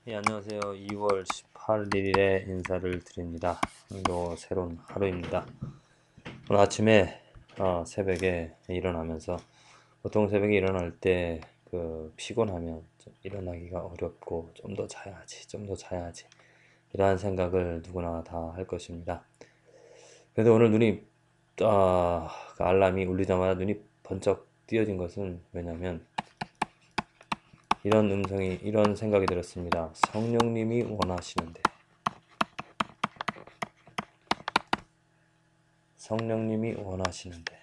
안녕하세요. 2월 18일에 인사를 드립니다. 오늘도 새로운 하루입니다. 오늘 아침에 새벽에 일어나면서 보통 새벽에 일어날 때 피곤하면 좀 일어나기가 어렵고 좀 더 자야지, 좀 더 자야지 이러한 생각을 누구나 다 할 것입니다. 그래도 오늘 그 알람이 울리자마자 눈이 번쩍 띄어진 것은 왜냐면 이런 생각이 들었습니다. 성령님이 원하시는데 성령님이 원하시는데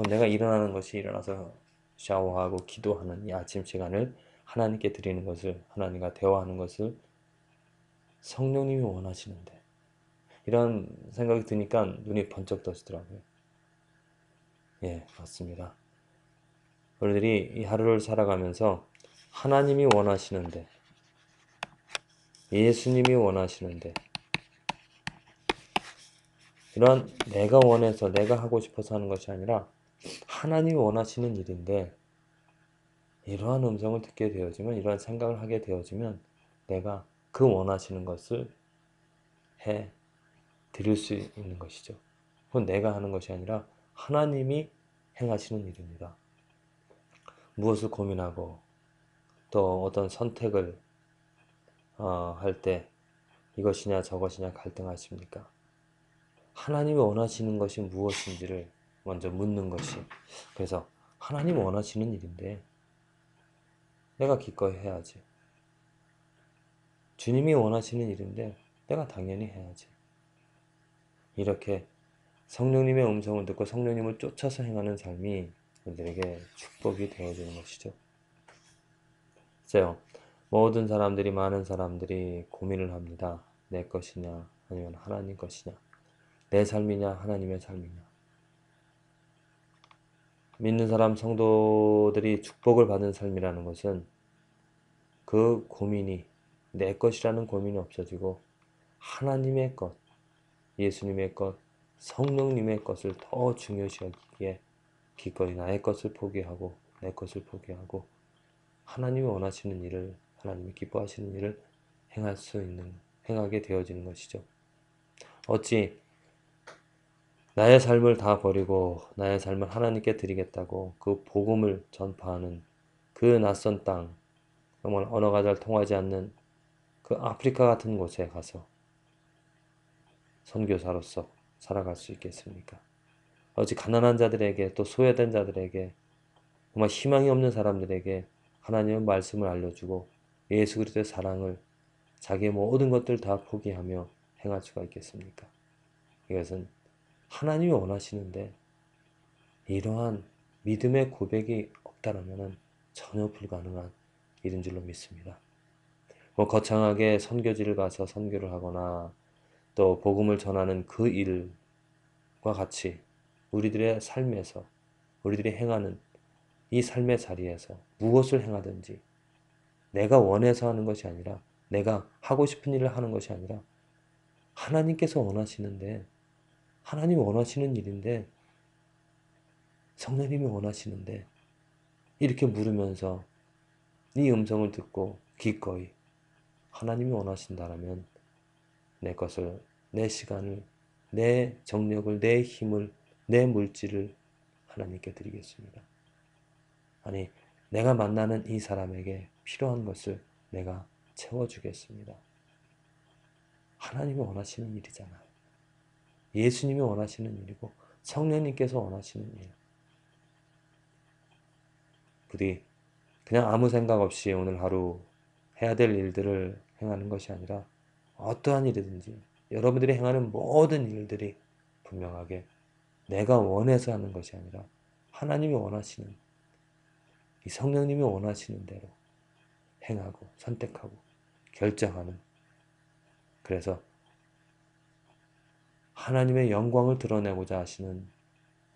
내가 일어나서 샤워하고 기도하는 이 아침 시간을 하나님께 드리는 것을, 하나님과 대화하는 것을 성령님이 원하시는데 이런 생각이 드니까 눈이 번쩍 떠지더라고요. 예, 맞습니다. 우리들이 이 하루를 살아가면서 하나님이 원하시는데, 예수님이 원하시는데, 이런 내가 원해서 내가 하고 싶어서 하는 것이 아니라 하나님이 원하시는 일인데, 이러한 음성을 듣게 되어지면, 이러한 생각을 하게 되어지면 내가 그 원하시는 것을 해 드릴 수 있는 것이죠. 그건 내가 하는 것이 아니라 하나님이 행하시는 일입니다. 무엇을 고민하고 또 어떤 선택을 할 때 이것이냐 저것이냐 갈등하십니까? 하나님이 원하시는 것이 무엇인지를 먼저 묻는 것이, 그래서 하나님이 원하시는 일인데 내가 기꺼이 해야지. 주님이 원하시는 일인데 내가 당연히 해야지. 이렇게 성령님의 음성을 듣고 성령님을 쫓아서 행하는 삶이 우리들에게 축복이 되어지는 것이죠. 글쎄요, 많은 사람들이 고민을 합니다. 내 것이냐 아니면 하나님 것이냐, 내 삶이냐 하나님의 삶이냐. 믿는 사람 성도들이 축복을 받은 삶이라는 것은 그 고민이, 내 것이라는 고민이 없어지고 하나님의 것, 예수님의 것, 성령님의 것을 더 중요시 여기기에 기꺼이 나의 것을 포기하고 내 것을 포기하고 하나님이 원하시는 일을, 하나님이 기뻐하시는 일을 행하게 되어지는 것이죠. 어찌 나의 삶을 다 버리고 나의 삶을 하나님께 드리겠다고 그 복음을 전파하는 그 낯선 땅, 정말 언어가 잘 통하지 않는 그 아프리카 같은 곳에 가서 선교사로서 살아갈 수 있겠습니까? 어찌 가난한 자들에게, 또 소외된 자들에게, 정말 희망이 없는 사람들에게 하나님의 말씀을 알려주고 예수 그리스도의 사랑을, 자기의 모든 것들 다 포기하며 행할 수가 있겠습니까? 이것은 하나님이 원하시는데 이러한 믿음의 고백이 없다라면 전혀 불가능한 일인 줄로 믿습니다. 거창하게 선교지를 가서 선교를 하거나 또 복음을 전하는 그 일과 같이 우리들의 삶에서, 우리들이 행하는 이 삶의 자리에서 무엇을 행하든지 내가 원해서 하는 것이 아니라, 내가 하고 싶은 일을 하는 것이 아니라 하나님께서 원하시는데, 하나님이 원하시는 일인데, 성령님이 원하시는데, 이렇게 물으면서 이 음성을 듣고 기꺼이 하나님이 원하신다라면 내 것을, 내 시간을, 내 정력을, 내 힘을, 내 물질을 하나님께 드리겠습니다. 아니, 내가 만나는 이 사람에게 필요한 것을 내가 채워주겠습니다. 하나님이 원하시는 일이잖아요. 예수님이 원하시는 일이고 성령님께서 원하시는 일. 부디 그냥 아무 생각 없이 오늘 하루 해야 될 일들을 행하는 것이 아니라 어떠한 일이든지 여러분들이 행하는 모든 일들이 분명하게 내가 원해서 하는 것이 아니라 하나님이 원하시는, 이 성령님이 원하시는 대로 행하고 선택하고 결정하는, 그래서 하나님의 영광을 드러내고자 하시는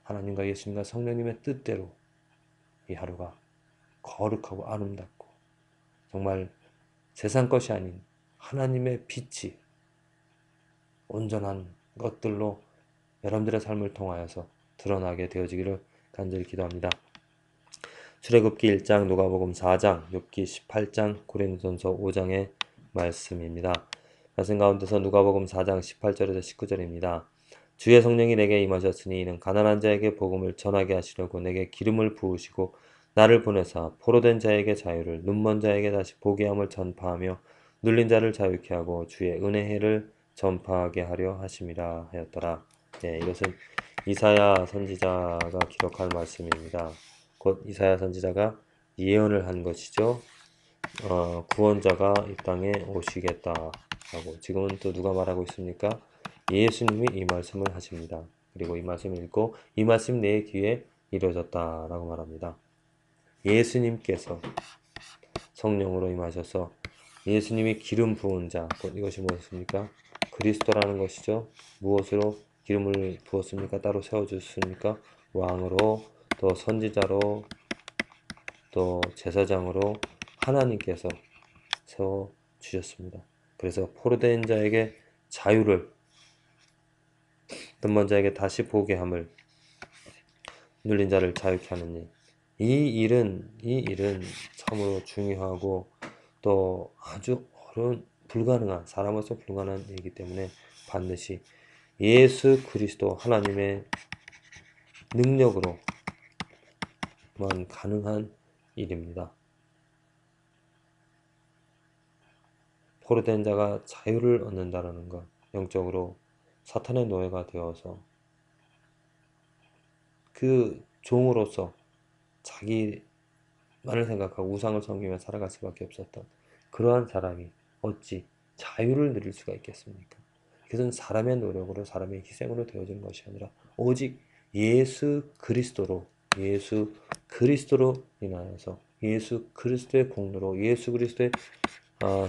하나님과 예수님과 성령님의 뜻대로 이 하루가 거룩하고 아름답고 정말 세상 것이 아닌 하나님의 빛이 온전한 것들로 여러분들의 삶을 통하여서 드러나게 되어지기를 간절히 기도합니다. 출애굽기 1장, 누가복음 4장, 욥기 18장, 고린도전서 5장의 말씀입니다. 말씀 가운데서 누가복음 4장 18절에서 19절입니다. 주의 성령이 내게 임하셨으니 이는 가난한 자에게 복음을 전하게 하시려고 내게 기름을 부으시고 나를 보내사 포로된 자에게 자유를, 눈먼 자에게 다시 보게 함을 전파하며 눌린 자를 자유케 하고 주의 은혜를 전파하게 하려 하심이라 하였더라. 네, 이것은 이사야 선지자가 기록한 말씀입니다. 곧 이사야 선지자가 예언을 한 것이죠. 구원자가 이 땅에 오시겠다라고. 지금은 또 누가 말하고 있습니까? 예수님이 이 말씀을 하십니다. 그리고 이 말씀을 읽고 이 말씀 내 귀에 이루어졌다라고 말합니다. 예수님께서 성령으로 임하셔서 예수님이 기름 부은 자, 곧 이것이 무엇입니까? 그리스도라는 것이죠. 무엇으로 기름을 부었습니까? 따로 세워주셨습니까? 왕으로, 또 선지자로, 또 제사장으로 하나님께서 세워주셨습니다. 그래서 포로된 자에게 자유를, 눈먼 자에게 다시 보게 함을, 눌린 자를 자유케 하는 일. 이 일은 참으로 중요하고 또 아주 어려운, 불가능한, 사람으로서 불가능한 일이기 때문에 반드시 예수 그리스도 하나님의 능력으로만 가능한 일입니다. 포로된 자가 자유를 얻는다는 것, 영적으로 사탄의 노예가 되어서 그 종으로서 자기만을 생각하고 우상을 섬기며 살아갈 수밖에 없었던 그러한 사람이 어찌 자유를 누릴 수가 있겠습니까? 그것은 사람의 노력으로, 사람의 희생으로 되어지는 것이 아니라 오직 예수 그리스도로 인하여서 예수 그리스도의 공로로, 예수 그리스도의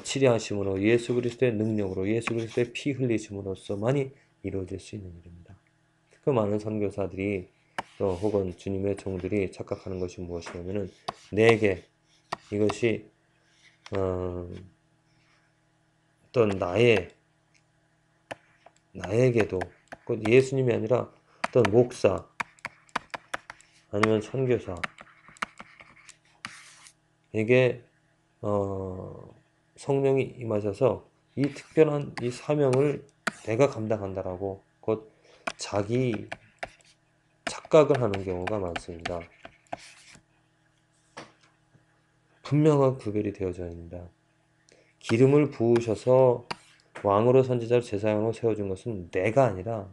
치리하심으로, 예수 그리스도의 능력으로, 예수 그리스도의 피 흘리심으로써만이 이루어질 수 있는 일입니다. 그 많은 선교사들이 또 혹은 주님의 종들이 착각하는 것이 무엇이냐면은 내게 이것이 어떤 나에게도 곧 예수님이 아니라 어떤 목사 아니면 선교사에게 성령이 임하셔서 이 특별한 이 사명을 내가 감당한다라고 곧 자기 착각을 하는 경우가 많습니다. 분명한 구별이 되어져야 합니다. 기름을 부으셔서 왕으로 선지자로 제사장으로 세워준 것은 내가 아니라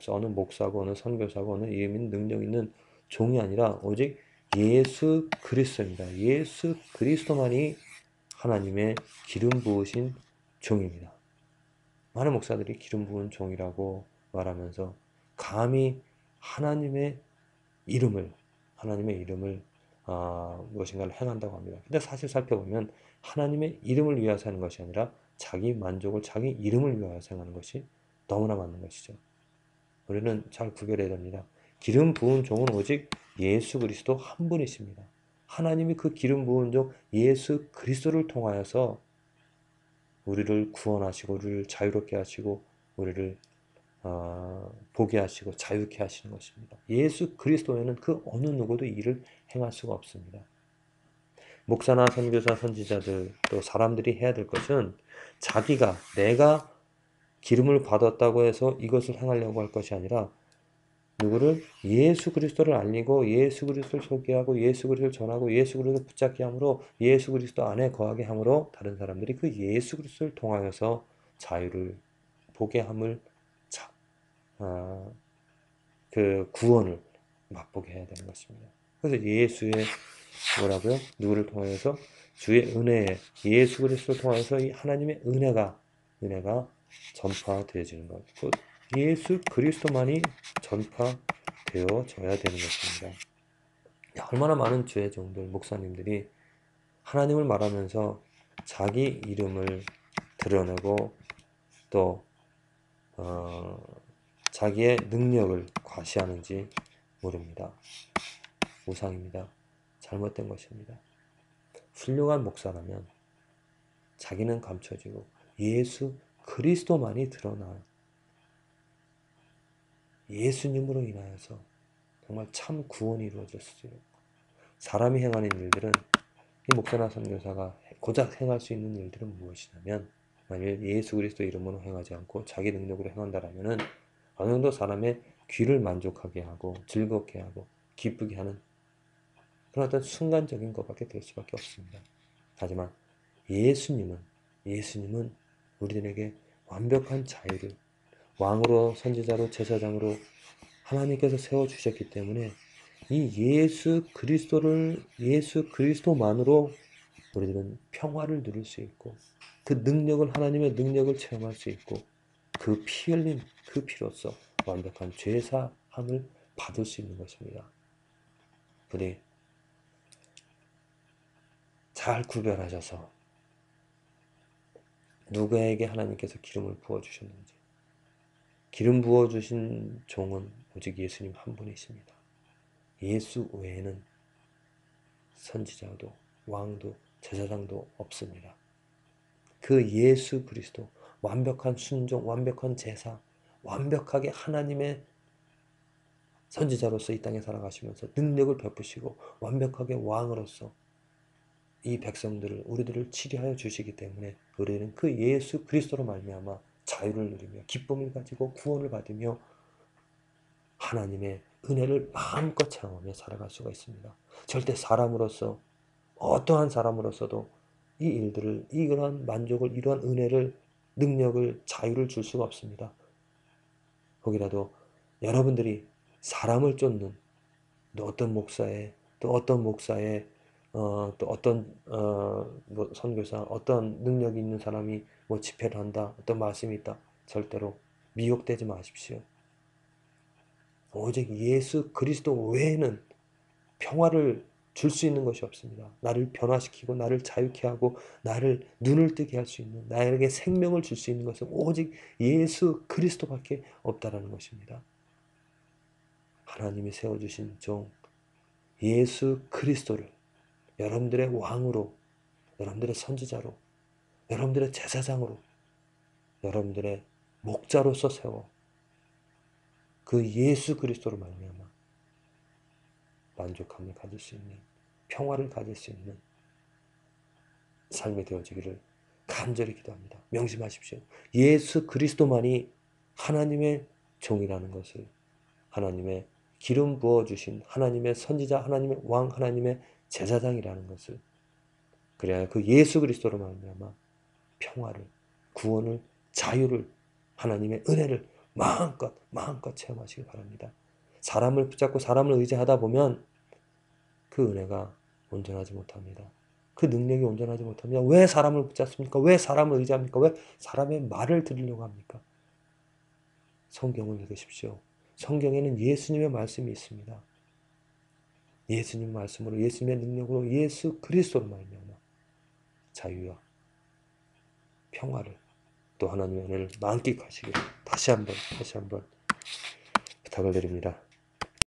어느 목사고 어느 선교사고 어느 이름 있는 능력 있는 종이 아니라 오직 예수 그리스도입니다. 예수 그리스도만이 하나님의 기름 부으신 종입니다. 많은 목사들이 기름 부은 종이라고 말하면서 감히 하나님의 이름을 무엇인가를 행한다고 합니다. 근데 사실 살펴보면 하나님의 이름을 위하여 하는 것이 아니라 자기 만족을, 자기 이름을 위하여 행하는 것이 너무나 맞는 것이죠. 우리는 잘 구별해야 됩니다. 기름 부은 종은 오직 예수 그리스도 한 분이십니다. 하나님이 그 기름 부은 종 예수 그리스도를 통하여서 우리를 구원하시고 우리를 자유롭게 하시고 우리를 보게 하시고 자유케 하시는 것입니다. 예수 그리스도에는 그 어느 누구도 일을 행할 수가 없습니다. 목사나 선교사, 선지자들 또 사람들이 해야 될 것은 내가 기름을 받았다고 해서 이것을 행하려고 할 것이 아니라 누구를 예수 그리스도를 알리고 예수 그리스도를 소개하고 예수 그리스도를 전하고 예수 그리스도를 붙잡게 함으로 예수 그리스도 안에 거하게 함으로 다른 사람들이 그 예수 그리스도를 통하여서 자유를 보게 함을 그 구원을 맛보게 해야 되는 것입니다. 그래서 예수의 누구를 통하여서 주의 은혜에 예수 그리스도를 통하여서 이 하나님의 은혜가 전파되어지는 것. 그 예수 그리스도만이 전파되어져야 되는 것입니다. 얼마나 많은 주의 종들, 목사님들이 하나님을 말하면서 자기 이름을 드러내고 또 자기의 능력을 과시하는지 모릅니다. 우상입니다. 잘못된 것입니다. 훌륭한 목사라면 자기는 감춰지고 예수 그리스도만이 드러나 예수님으로 인하여서 정말 참 구원이 이루어졌어요. 사람이 행하는 일들은 이 목사나 선교사가 고작 행할 수 있는 일들은 무엇이냐면 만일 예수 그리스도 이름으로 행하지 않고 자기 능력으로 행한다라면은 어느 정도 사람의 귀를 만족하게 하고 즐겁게 하고 기쁘게 하는 그런 어떤 순간적인 것밖에 될 수밖에 없습니다. 하지만 예수님은 우리들에게 완벽한 자유를 왕으로 선지자로 제사장으로 하나님께서 세워주셨기 때문에 이 예수 그리스도만으로 우리들은 평화를 누릴 수 있고 그 능력을 하나님의 능력을 체험할 수 있고 그 피 흘린 그 피로써 완벽한 죄사함을 받을 수 있는 것입니다. 부디 잘 구별하셔서 누구에게 하나님께서 기름을 부어주셨는지 기름 부어주신 종은 오직 예수님 한 분이십니다. 예수 외에는 선지자도 왕도 제사장도 없습니다. 그 예수 그리스도 완벽한 순종, 완벽한 제사, 완벽하게 하나님의 선지자로서 이 땅에 살아가시면서 능력을 베푸시고 완벽하게 왕으로서 이 백성들을 우리들을 치료하여 주시기 때문에 우리는 그 예수 그리스도로 말미암아 자유를 누리며 기쁨을 가지고 구원을 받으며 하나님의 은혜를 마음껏 체험하며 살아갈 수가 있습니다. 절대 사람으로서 어떠한 사람으로서도 이 일들을 이러한 만족을 이러한 은혜를 능력을 자유를 줄 수가 없습니다. 혹이라도 여러분들이 사람을 쫓는 또 어떤 목사의 또 어떤 뭐 선교사 어떤 능력이 있는 사람이 뭐 집회를 한다 어떤 말씀이 있다 절대로 미혹되지 마십시오. 오직 예수 그리스도 외에는 평화를 줄 수 있는 것이 없습니다. 나를 변화시키고 나를 자유케 하고 나를 눈을 뜨게 할 수 있는 나에게 생명을 줄 수 있는 것은 오직 예수 그리스도밖에 없다라는 것입니다. 하나님이 세워주신 종 예수 그리스도를 여러분들의 왕으로 여러분들의 선지자로 여러분들의 제사장으로 여러분들의 목자로서 세워 그 예수 그리스도로 말미암아 만족함을 가질 수 있는 평화를 가질 수 있는 삶이 되어지기를 간절히 기도합니다. 명심하십시오. 예수 그리스도만이 하나님의 종이라는 것을 하나님의 기름 부어주신 하나님의 선지자 하나님의 왕 하나님의 제사장이라는 것을 그래야 그 예수 그리스도로 말미암아 평화를 구원을 자유를 하나님의 은혜를 마음껏 체험하시기 바랍니다. 사람을 붙잡고 사람을 의지하다 보면 그 은혜가 온전하지 못합니다. 그 능력이 온전하지 못합니다. 왜 사람을 붙잡습니까? 왜 사람을 의지합니까? 왜 사람의 말을 들으려고 합니까? 성경을 읽으십시오. 성경에는 예수님의 말씀이 있습니다. 예수님 말씀으로 예수님의 능력으로 예수 그리스도로 말미암아 자유와 평화를 또 하나님의 은혜를 만끽하시기를 다시 한번 부탁을 드립니다.